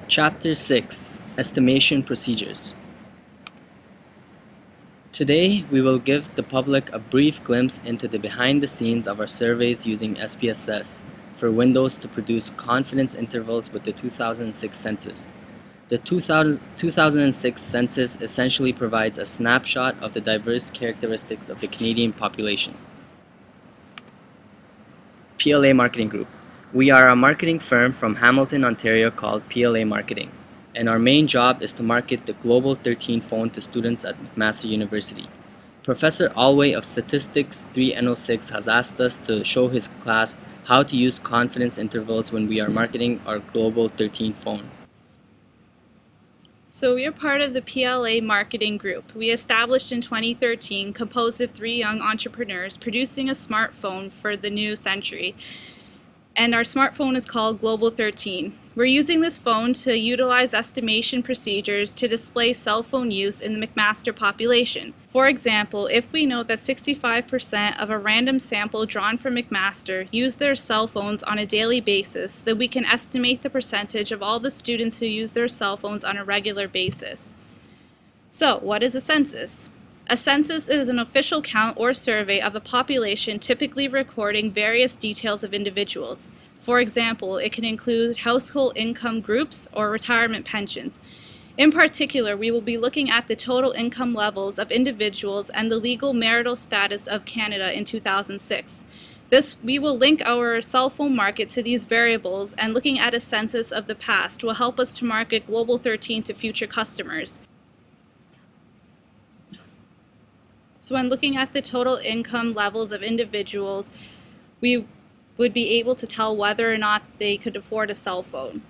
Chapter 6: Estimation Procedures. Today, we will give the public a brief glimpse into the behind-the-scenes of our surveys using SPSS for Windows to produce confidence intervals with the 2006 census. The 2006 census essentially provides a snapshot of the diverse characteristics of the Canadian population. PLA Marketing Group. We are a marketing firm from Hamilton, Ontario called PLA Marketing, and our main job is to market the Global 13 phone to students at McMaster University. Professor Alway of Statistics 3N06 has asked us to show his class how to use confidence intervals when we are marketing our Global 13 phone. So we are part of the PLA Marketing Group. We established in 2013, composed of 3 young entrepreneurs producing a smartphone for the new century. And our smartphone is called Global 13. We're using this phone to utilize estimation procedures to display cell phone use in the McMaster population. For example, if we know that 65% of a random sample drawn from McMaster use their cell phones on a daily basis, then we can estimate the percentage of all the students who use their cell phones on a regular basis. So, what is a census? A census is an official count or survey of a population, typically recording various details of individuals. For example, it can include household income groups or retirement pensions. In particular, we will be looking at the total income levels of individuals and the legal marital status of Canada in 2006. We will link our cell phone market to these variables, and looking at a census of the past will help us to market Global 13 to future customers. So when looking at the total income levels of individuals, we would be able to tell whether or not they could afford a cell phone.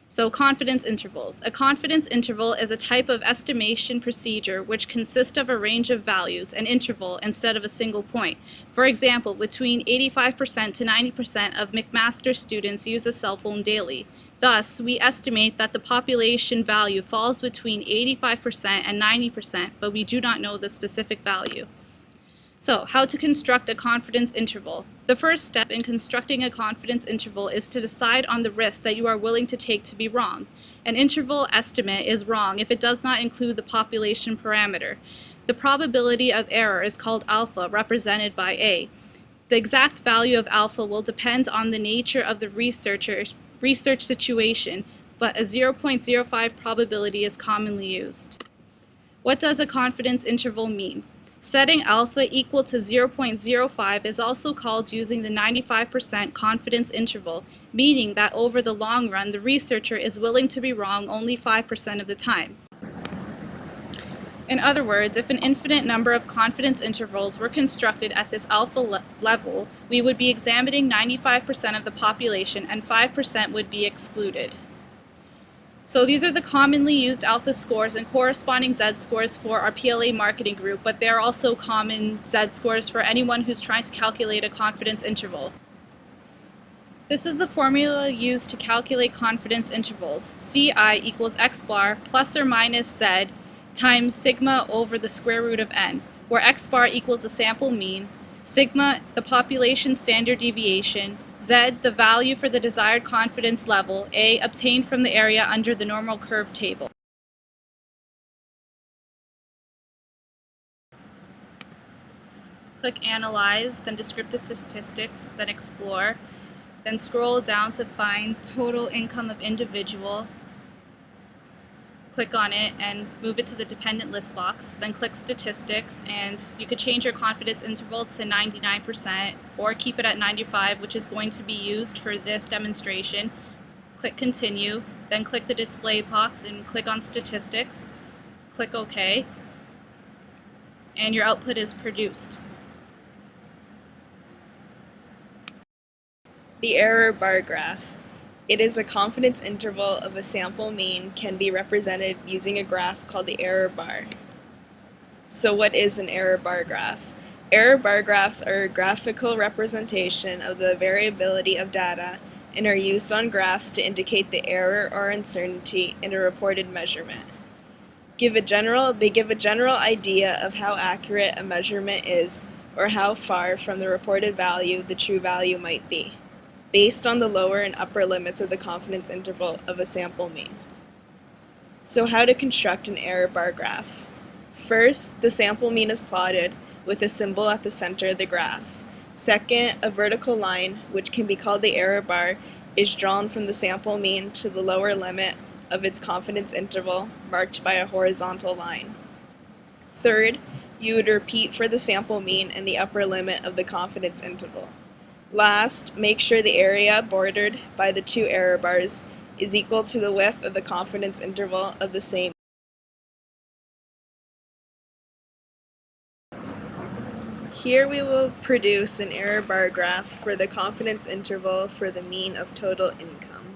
So confidence intervals. A confidence interval is a type of estimation procedure which consists of a range of values, an interval, instead of a single point. For example, between 85% to 90% of McMaster students use a cell phone daily. Thus, we estimate that the population value falls between 85% and 90%, but we do not know the specific value. So, how to construct a confidence interval. The first step in constructing a confidence interval is to decide on the risk that you are willing to take to be wrong. An interval estimate is wrong if it does not include the population parameter. The probability of error is called alpha, represented by A. The exact value of alpha will depend on the nature of the research situation, but a 0.05 probability is commonly used. What does a confidence interval mean? Setting alpha equal to 0.05 is also called using the 95% confidence interval, meaning that over the long run, the researcher is willing to be wrong only 5% of the time. In other words, if an infinite number of confidence intervals were constructed at this alpha level, we would be examining 95% of the population and 5% would be excluded. So these are the commonly used alpha scores and corresponding z-scores for our PLA Marketing Group, but there are also common z-scores for anyone who's trying to calculate a confidence interval. This is the formula used to calculate confidence intervals. Ci equals x bar plus or minus z times sigma over the square root of n, where x bar equals the sample mean, sigma the population standard deviation, z the value for the desired confidence level, A obtained from the area under the normal curve table. Click Analyze, then Descriptive Statistics, then Explore, then scroll down to find Total Income of Individual. Click on it and move it to the dependent list box, then click Statistics, and you could change your confidence interval to 99% or keep it at 95, which is going to be used for this demonstration. Click Continue, then click the display box and click on Statistics, click OK, and your output is produced. The error bar graph. It is a confidence interval of a sample mean can be represented using a graph called the error bar. So what is an error bar graph? Error bar graphs are a graphical representation of the variability of data and are used on graphs to indicate the error or uncertainty in a reported measurement. They give a general idea of how accurate a measurement is or how far from the reported value the true value might be. based on the lower and upper limits of the confidence interval of a sample mean. So how to construct an error bar graph? First, the sample mean is plotted with a symbol at the center of the graph. Second, a vertical line, which can be called the error bar, is drawn from the sample mean to the lower limit of its confidence interval, marked by a horizontal line. Third, you would repeat for the sample mean and the upper limit of the confidence interval. Last, make sure the area bordered by the two error bars is equal to the width of the confidence interval of the same. Here we will produce an error bar graph for the confidence interval for the mean of total income.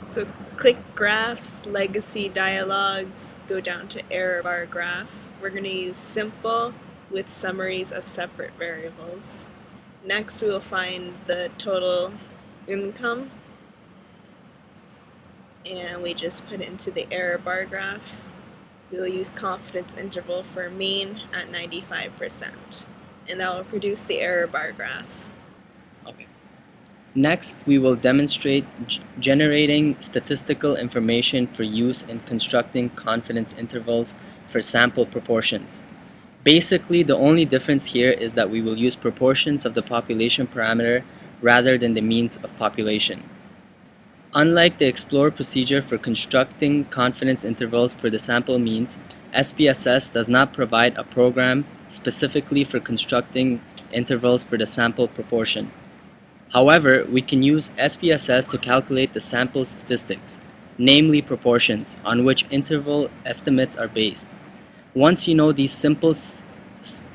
So click Graphs, Legacy Dialogues, go down to Error Bar Graph. We're going to use Simple with summaries of separate variables. Next we will find the total income, and we just put it into the error bar graph. We will use confidence interval for mean at 95%, and that will produce the error bar graph. Okay. Next, we will demonstrate generating statistical information for use in constructing confidence intervals for sample proportions. Basically, the only difference here is that we will use proportions of the population parameter rather than the means of population. Unlike the Explore procedure for constructing confidence intervals for the sample means, SPSS does not provide a program specifically for constructing intervals for the sample proportion. However, we can use SPSS to calculate the sample statistics, namely proportions, on which interval estimates are based. Once you know these simple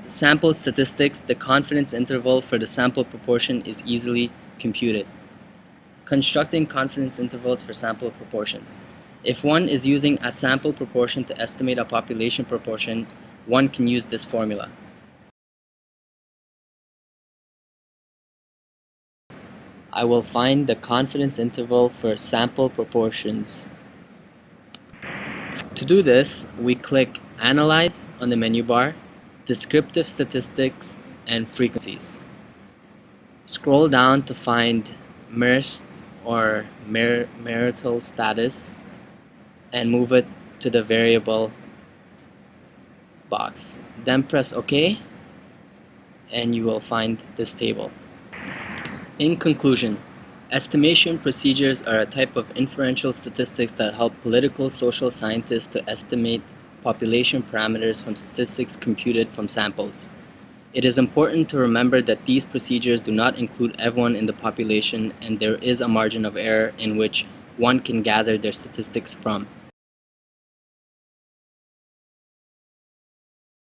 sample statistics, the confidence interval for the sample proportion is easily computed. Constructing confidence intervals for sample proportions. If one is using a sample proportion to estimate a population proportion, one can use this formula. I will find the confidence interval for sample proportions. To do this, we click Analyze on the menu bar, Descriptive Statistics, and Frequencies. Scroll down to find MERST or marital status and move it to the variable box. Then press OK and you will find this table. In conclusion, estimation procedures are a type of inferential statistics that help political social scientists to estimate population parameters from statistics computed from samples. It is important to remember that these procedures do not include everyone in the population, and there is a margin of error in which one can gather their statistics from.